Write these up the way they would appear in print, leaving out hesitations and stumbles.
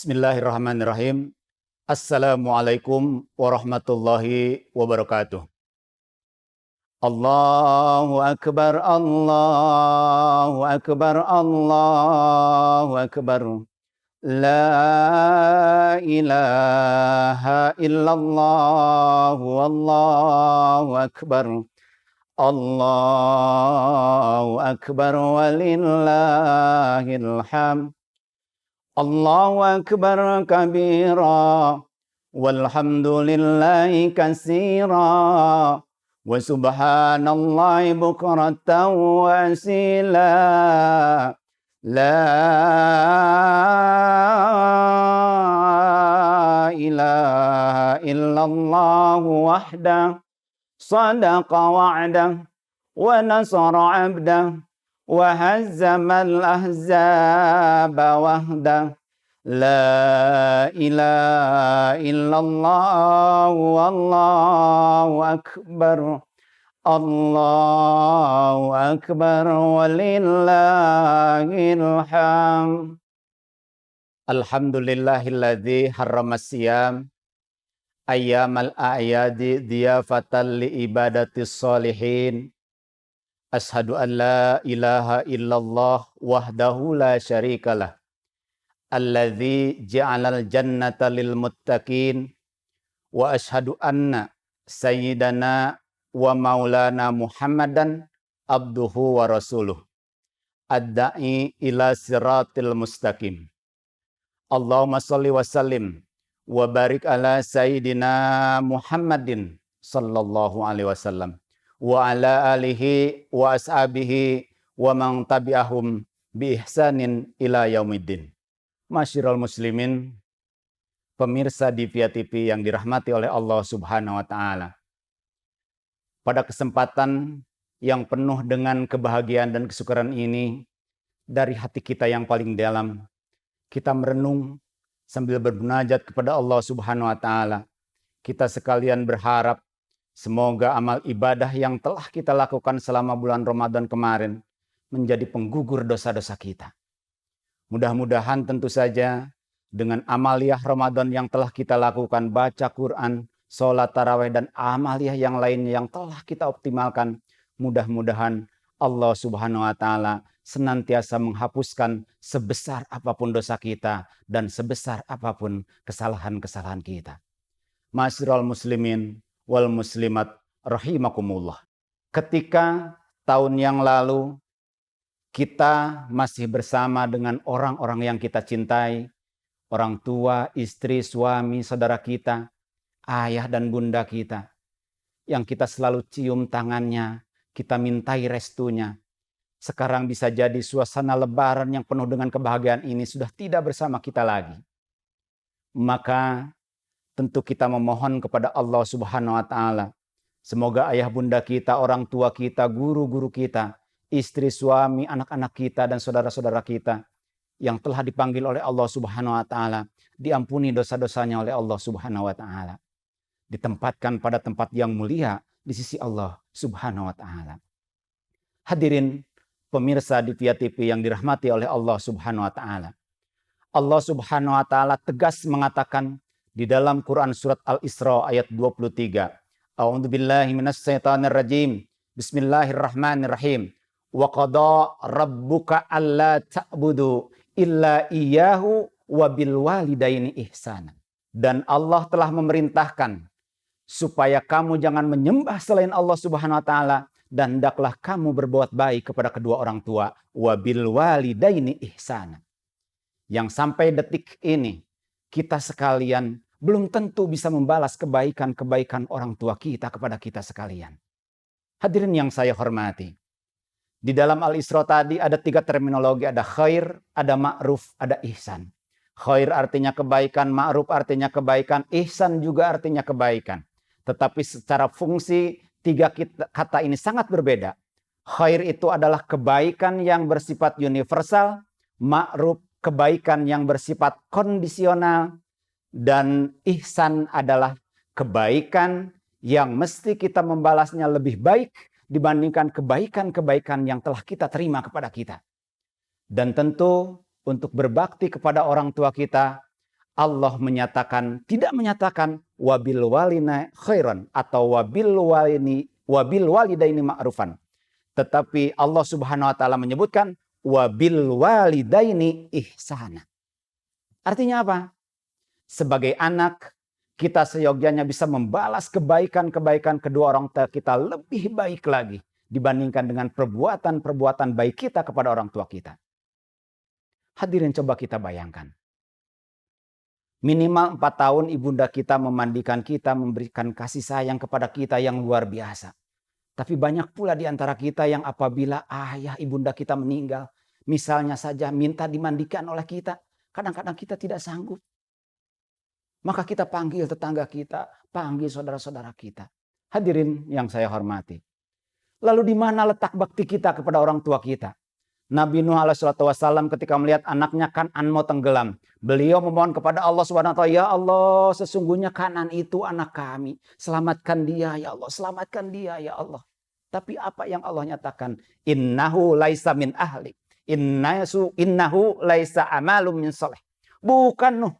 Bismillahirrahmanirrahim. Assalamualaikum warahmatullahi wabarakatuh. Allahu Akbar, Allahu Akbar, Allahu Akbar. La ilaha illallah, Wallahu Akbar. Allahu Akbar walillahil hamd. Allahu Akbar kabira walhamdulillahi katsira wa subhanallahi bukratan wa asila. La ilaha illallah wahdah sadaqa wa'dah wa nasara 'abdah wa hazzamal ahzaba wahdah. La ilaha illallah wallahu akbar. Allahu akbar walillahil hamd. Alhamdulillahilladzi harramas siyam ayyamal a'yadi diyafatan li ibadatis sholihin. Ashhadu an la ilaha illallah wahdahu la syarikalah. Alladzi ja'alal jannata lil muttaqin. Wa ashhadu anna sayyidana wa maulana Muhammadan abduhu wa rasuluh. Ad-da'i ila siratil mustaqim. Allahumma salli wa sallim wa barik ala sayyidina Muhammadin sallallahu alaihi wasallam wa ala alihi wa ashabihi wa man tabi'ahum bi ihsanin ila yaumiddin. Masyiral muslimin, pemirsa di Via TV yang dirahmati oleh Allah Subhanahu wa taala. Pada kesempatan yang penuh dengan kebahagiaan dan kesyukuran ini, dari hati kita yang paling dalam, kita merenung sambil bermunajat kepada Allah Subhanahu wa taala. Kita sekalian berharap semoga amal ibadah yang telah kita lakukan selama bulan Ramadan kemarin menjadi penggugur dosa-dosa kita. Mudah-mudahan tentu saja dengan amaliyah Ramadan yang telah kita lakukan, baca Quran, sholat tarawih, dan amaliyah yang lainnya yang telah kita optimalkan, mudah-mudahan Allah Subhanahu wa taala senantiasa menghapuskan sebesar apapun dosa kita dan sebesar apapun kesalahan-kesalahan kita. Masyiral muslimin wal muslimat rahimakumullah. Ketika tahun yang lalu kita masih bersama dengan orang-orang yang kita cintai, orang tua, istri, suami, saudara kita, ayah dan bunda kita, yang kita selalu cium tangannya, kita mintai restunya. Sekarang bisa jadi suasana lebaran yang penuh dengan kebahagiaan ini sudah tidak bersama kita lagi. Maka tentu kita memohon kepada Allah Subhanahu wa taala, semoga ayah bunda kita, orang tua kita, guru-guru kita, istri, suami, anak-anak kita, dan saudara-saudara kita yang telah dipanggil oleh Allah Subhanahu wa taala, diampuni dosa-dosanya oleh Allah Subhanahu wa taala. Ditempatkan pada tempat yang mulia di sisi Allah Subhanahu wa taala. Hadirin pemirsa di Via TV yang dirahmati oleh Allah Subhanahu wa taala. Allah Subhanahu wa taala tegas mengatakan di dalam Quran surat Al-Isra ayat 23. A'udzubillahi minasyaitonirrajim. Bismillahirrahmanirrahim. Wa qada rabbuka alla ta'budu illa iyyahu wa bil walidaini ihsana. Dan Allah telah memerintahkan supaya kamu jangan menyembah selain Allah Subhanahu wa taala, dan hendaklah kamu berbuat baik kepada kedua orang tua, wa bil walidaini ihsana. Yang sampai detik ini kita sekalian belum tentu bisa membalas kebaikan-kebaikan orang tua kita kepada kita sekalian. Hadirin yang saya hormati, di dalam Al-Isra tadi ada 3 terminologi, ada khair, ada ma'ruf, ada ihsan. Khair artinya kebaikan, ma'ruf artinya kebaikan, ihsan juga artinya kebaikan. Tetapi secara fungsi 3 kata ini sangat berbeda. Khair itu adalah kebaikan yang bersifat universal, ma'ruf kebaikan yang bersifat kondisional, dan ihsan adalah kebaikan yang mesti kita membalasnya lebih baik dibandingkan kebaikan-kebaikan yang telah kita terima kepada kita. Dan tentu untuk berbakti kepada orang tua kita, Allah tidak menyatakan wabil walina khairan atau wabil walidaini ma'rufan. Tetapi Allah Subhanahu wa taala menyebutkan wabil walidaini ihsana. Artinya apa? Sebagai anak, kita seyogyanya bisa membalas kebaikan-kebaikan kedua orang tua kita lebih baik lagi dibandingkan dengan perbuatan-perbuatan baik kita kepada orang tua kita. Hadirin, coba kita bayangkan. Minimal 4 tahun ibunda kita memandikan kita, memberikan kasih sayang kepada kita yang luar biasa. Tapi banyak pula di antara kita yang apabila ayah ibunda kita meninggal, misalnya saja minta dimandikan oleh kita, kadang-kadang kita tidak sanggup. Maka kita panggil tetangga kita, panggil saudara-saudara kita. Hadirin yang saya hormati. Lalu di mana letak bakti kita kepada orang tua kita? Nabi Nuh alaihissalam ketika melihat anaknya Kan'an mau tenggelam, beliau memohon kepada Allah Subhanahu wa taala, ya Allah, sesungguhnya Kan'an itu anak kami, selamatkan dia ya Allah, selamatkan dia ya Allah. Tapi apa yang Allah nyatakan? Innahu laisa min ahli, innahu laisa amalum min saleh. Bukan Nuh,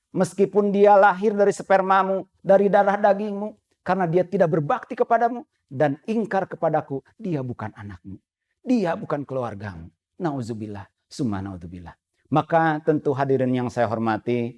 meskipun dia lahir dari spermamu, dari darah dagingmu, karena dia tidak berbakti kepadamu dan ingkar kepadaku, dia bukan anakmu. Dia bukan keluargamu. Nauzubillah, summa naudzubillah. Maka tentu hadirin yang saya hormati,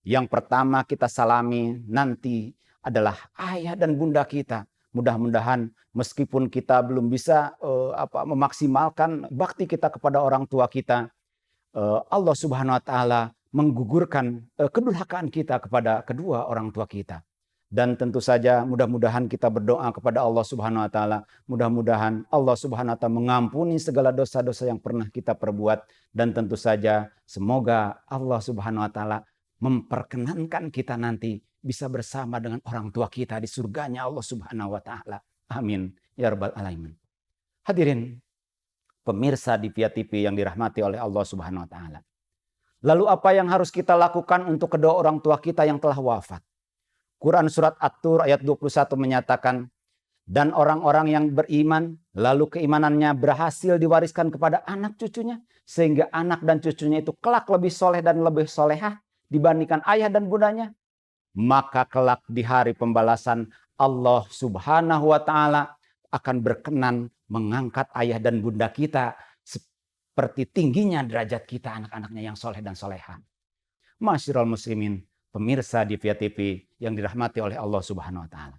yang pertama kita salami nanti adalah ayah dan bunda kita. Mudah-mudahan meskipun kita belum bisa memaksimalkan bakti kita kepada orang tua kita, Allah Subhanahu wa taala menggugurkan kedurhakaan kita kepada kedua orang tua kita. Dan tentu saja mudah-mudahan kita berdoa kepada Allah Subhanahu wa taala. Mudah-mudahan Allah Subhanahu wa taala mengampuni segala dosa-dosa yang pernah kita perbuat. Dan tentu saja semoga Allah Subhanahu wa taala memperkenankan kita nanti bisa bersama dengan orang tua kita di surganya Allah Subhanahu wa taala. Amin ya rabbal alamin. Hadirin pemirsa di Via TV yang dirahmati oleh Allah Subhanahu wa taala. Lalu apa yang harus kita lakukan untuk kedua orang tua kita yang telah wafat? Quran surat At-Tur ayat 21 menyatakan, dan orang-orang yang beriman lalu keimanannya berhasil diwariskan kepada anak cucunya, sehingga anak dan cucunya itu kelak lebih soleh dan lebih solehah dibandingkan ayah dan bundanya, maka kelak di hari pembalasan Allah Subhanahu wa taala akan berkenan mengangkat ayah dan bunda kita seperti tingginya derajat kita anak-anaknya yang soleh dan solehah. Masyiral muslimin, pemirsa di Via TV yang dirahmati oleh Allah Subhanahu wa taala.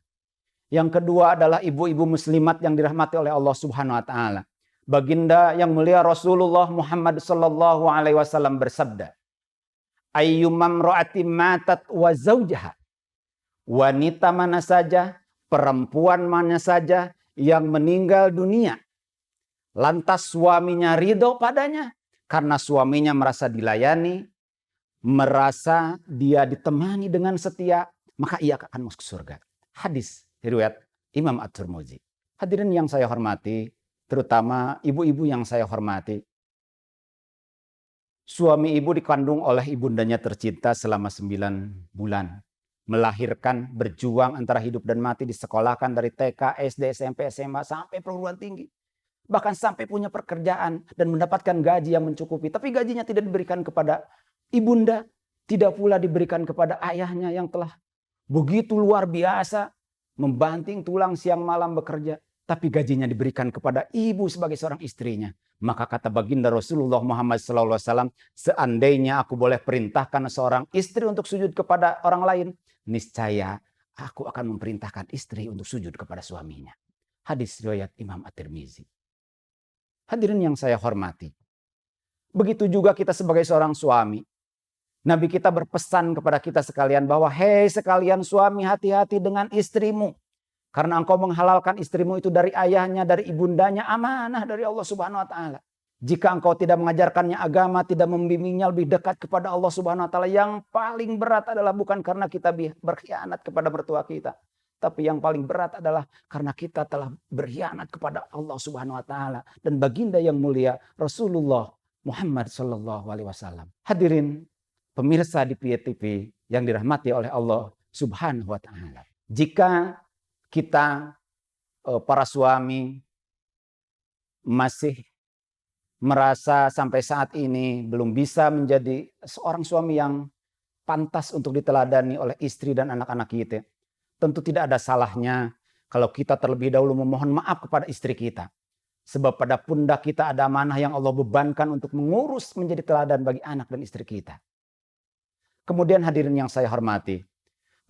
Yang kedua adalah ibu-ibu muslimat yang dirahmati oleh Allah Subhanahu wa taala. Baginda yang mulia Rasulullah Muhammad sallallahu alaihi wasallam bersabda, ayyumam ra'atin matat wa zaujaha. Wanita mana saja, perempuan mana saja yang meninggal dunia, lantas suaminya ridho padanya karena suaminya merasa dilayani, merasa dia ditemani dengan setia, maka ia akan masuk surga. Hadis riwayat Imam At-Tirmidzi. Hadirin yang saya hormati, terutama ibu-ibu yang saya hormati. Suami ibu dikandung oleh ibundanya tercinta selama 9 bulan. Melahirkan, berjuang antara hidup dan mati, disekolahkan dari TK, SD, SMP, SMA sampai perguruan tinggi. Bahkan sampai punya pekerjaan dan mendapatkan gaji yang mencukupi. Tapi gajinya tidak diberikan kepada ibunda, tidak pula diberikan kepada ayahnya yang telah begitu luar biasa membanting tulang siang malam bekerja, tapi gajinya diberikan kepada ibu sebagai seorang istrinya. Maka kata baginda Rasulullah Muhammad SAW, seandainya aku boleh perintahkan seorang istri untuk sujud kepada orang lain, niscaya aku akan memerintahkan istri untuk sujud kepada suaminya. Hadis riwayat Imam At-Tirmidzi. Hadirin yang saya hormati, begitu juga kita sebagai seorang suami. Nabi kita berpesan kepada kita sekalian bahwa, hei sekalian suami, hati-hati dengan istrimu. Karena engkau menghalalkan istrimu itu dari ayahnya, dari ibundanya, amanah dari Allah Subhanahu wa taala. Jika engkau tidak mengajarkannya agama, tidak membimbingnya lebih dekat kepada Allah Subhanahu wa taala, yang paling berat adalah bukan karena kita berkhianat kepada mertua kita, tapi yang paling berat adalah karena kita telah berkhianat kepada Allah Subhanahu wa taala dan baginda yang mulia Rasulullah Muhammad sallallahu alaihi wasallam. Hadirin pemirsa di Via TV yang dirahmati oleh Allah Subhanahu wa taala. Jika kita para suami masih merasa sampai saat ini belum bisa menjadi seorang suami yang pantas untuk diteladani oleh istri dan anak-anak kita. Tentu tidak ada salahnya kalau kita terlebih dahulu memohon maaf kepada istri kita. Sebab pada pundak kita ada amanah yang Allah bebankan untuk mengurus menjadi teladan bagi anak dan istri kita. Kemudian hadirin yang saya hormati,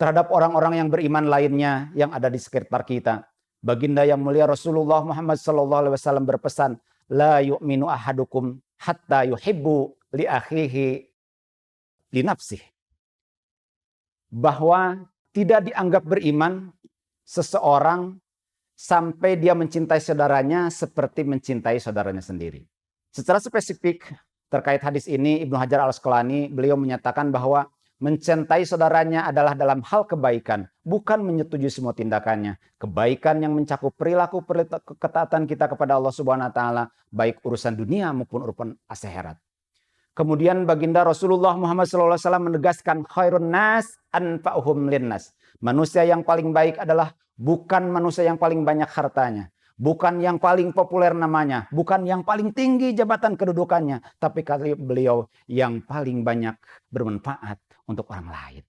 terhadap orang-orang yang beriman lainnya yang ada di sekitar kita, baginda yang mulia Rasulullah Muhammad SAW berpesan, la yu'minu ahadukum hatta yuhibbu li akhihi li nafsih. Bahwa tidak dianggap beriman seseorang sampai dia mencintai saudaranya seperti mencintai saudaranya sendiri. Secara spesifik terkait hadis ini, Ibnu Hajar Al-Asqalani beliau menyatakan bahwa mencintai saudaranya adalah dalam hal kebaikan, bukan menyetujui semua tindakannya. Kebaikan yang mencakup perilaku ketaatan kita kepada Allah Subhanahu wa taala, baik urusan dunia maupun urusan akhirat. Kemudian baginda Rasulullah Muhammad SAW menegaskan khairun nas anfa'uhum linnas. Manusia yang paling baik adalah bukan manusia yang paling banyak hartanya, bukan yang paling populer namanya, bukan yang paling tinggi jabatan kedudukannya, tapi kali beliau yang paling banyak bermanfaat untuk orang lain.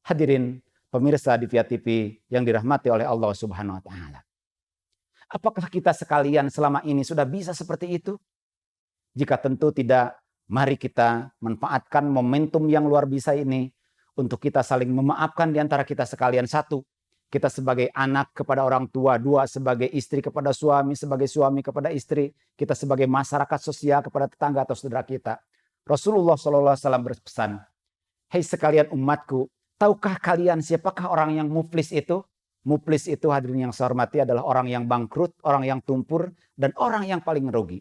Hadirin pemirsa di Via TV yang dirahmati oleh Allah Subhanahu wa taala. Apakah kita sekalian selama ini sudah bisa seperti itu? Jika tentu tidak, mari kita manfaatkan momentum yang luar biasa ini untuk kita saling memaafkan di antara kita sekalian. Satu, kita sebagai anak kepada orang tua. Dua, sebagai istri kepada suami, sebagai suami kepada istri. Kita sebagai masyarakat sosial kepada tetangga atau saudara kita. Rasulullah SAW berpesan, hei sekalian umatku, tahukah kalian siapakah orang yang muflis itu? Muflis itu, hadirin yang saya hormati, adalah orang yang bangkrut, orang yang tumpur, dan orang yang paling rugi.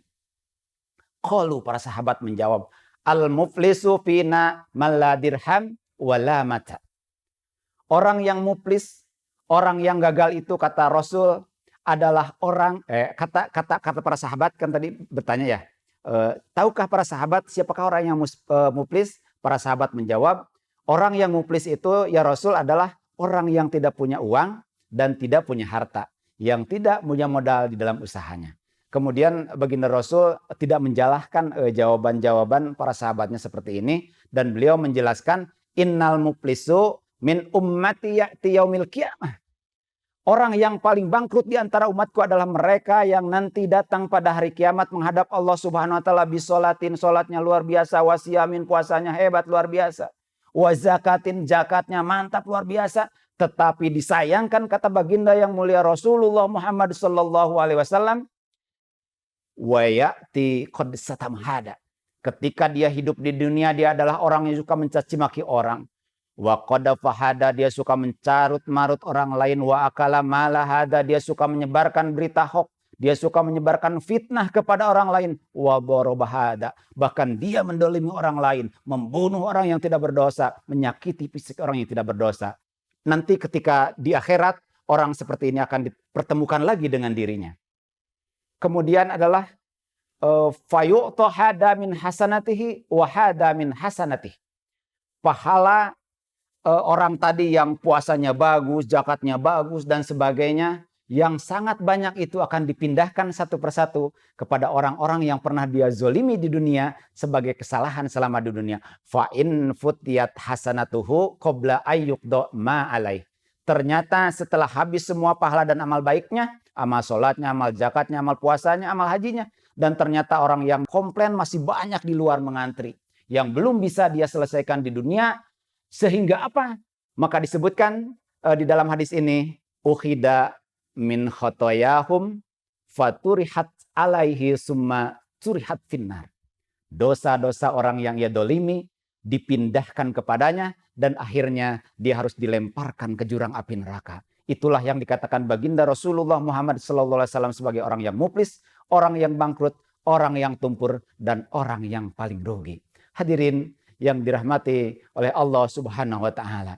Qalu, para sahabat menjawab, al-muflisu fina man la dirham wala mata. Orang yang muflis, orang yang gagal itu, kata Rasul, adalah orang kata para sahabat kan tadi bertanya ya, tahukah para sahabat siapakah orang yang muflis? Para sahabat menjawab, orang yang muflis itu ya Rasul adalah orang yang tidak punya uang dan tidak punya harta, yang tidak punya modal di dalam usahanya. Kemudian baginda Rasul tidak menjelaskan jawaban-jawaban para sahabatnya seperti ini, dan beliau menjelaskan, innal muflisu min ummati ya'ti yaumil qiyamah. Orang yang paling bangkrut di antara umatku adalah mereka yang nanti datang pada hari kiamat menghadap Allah Subhanahu wa taala bisolatin, salatnya luar biasa, wasiyamin, puasanya hebat luar biasa, wa zakatin, zakatnya mantap luar biasa, tetapi disayangkan kata baginda yang mulia Rasulullah Muhammad sallallahu alaihi wasallam, wa ya'ti qad satamhada. Ketika dia hidup di dunia, dia adalah orang yang suka mencaci maki orang. Wa qad fahada, dia suka mencarut marut orang lain. Wa akala malahada, dia suka menyebarkan berita hoax. Dia suka menyebarkan fitnah kepada orang lain. Wa borobahada, bahkan dia mendolimi orang lain, membunuh orang yang tidak berdosa, menyakiti fisik orang yang tidak berdosa. Nanti ketika di akhirat, orang seperti ini akan dipertemukan lagi dengan dirinya. Kemudian adalah fayu'ta hada min hasanatihi wa hada min hasanatihi. Pahala orang tadi yang puasanya bagus, zakatnya bagus dan sebagainya, yang sangat banyak itu akan dipindahkan satu persatu kepada orang-orang yang pernah dia zolimi di dunia sebagai kesalahan selama di dunia. Fa in futiyat hasanatuhu qabla ayyuqda ma alaih. Ternyata setelah habis semua pahala dan amal baiknya, amal sholatnya, amal zakatnya, amal puasanya, amal hajinya, dan ternyata orang yang komplain masih banyak di luar mengantri, yang belum bisa dia selesaikan di dunia, sehingga apa? Maka disebutkan di dalam hadis ini, ukhida min khotoyahum faturihat alaihi summa turihat finnar. Dosa-dosa orang yang ia dolimi dipindahkan kepadanya, dan akhirnya dia harus dilemparkan ke jurang api neraka. Itulah yang dikatakan baginda Rasulullah Muhammad SAW sebagai orang yang muflis, orang yang bangkrut, orang yang tumpur, dan orang yang paling rugi. Hadirin yang dirahmati oleh Allah Subhanahu wa taala.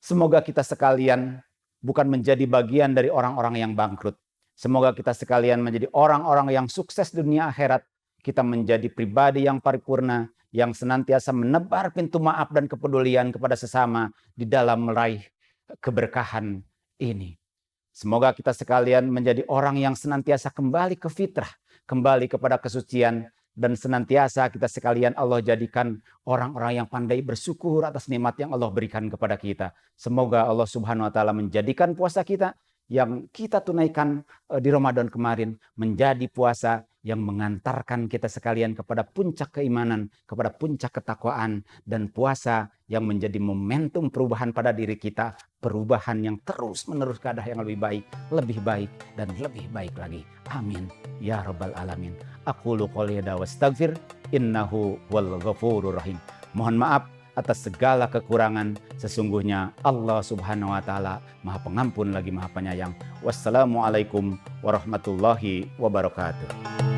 Semoga kita sekalian bukan menjadi bagian dari orang-orang yang bangkrut. Semoga kita sekalian menjadi orang-orang yang sukses di dunia akhirat. Kita menjadi pribadi yang paripurna, yang senantiasa menebar pintu maaf dan kepedulian kepada sesama di dalam meraih keberkahan ini. Semoga kita sekalian menjadi orang yang senantiasa kembali ke fitrah, kembali kepada kesucian, dan senantiasa kita sekalian Allah jadikan orang-orang yang pandai bersyukur atas nikmat yang Allah berikan kepada kita. Semoga Allah Subhanahu wa taala menjadikan puasa kita yang kita tunaikan di Ramadan kemarin menjadi puasa yang mengantarkan kita sekalian kepada puncak keimanan, kepada puncak ketakwaan, dan puasa yang menjadi momentum perubahan pada diri kita, perubahan yang terus-menerus ke arah yang lebih baik, dan lebih baik lagi. Amin. Ya Rabbal Alamin. Aqulu qouli hadza wastaghfir innahu wal ghafurur rahim. Mohon maaf atas segala kekurangan. Sesungguhnya Allah Subhanahu wa taala Maha Pengampun lagi Maha Penyayang. Wassalamualaikum warahmatullahi wabarakatuh.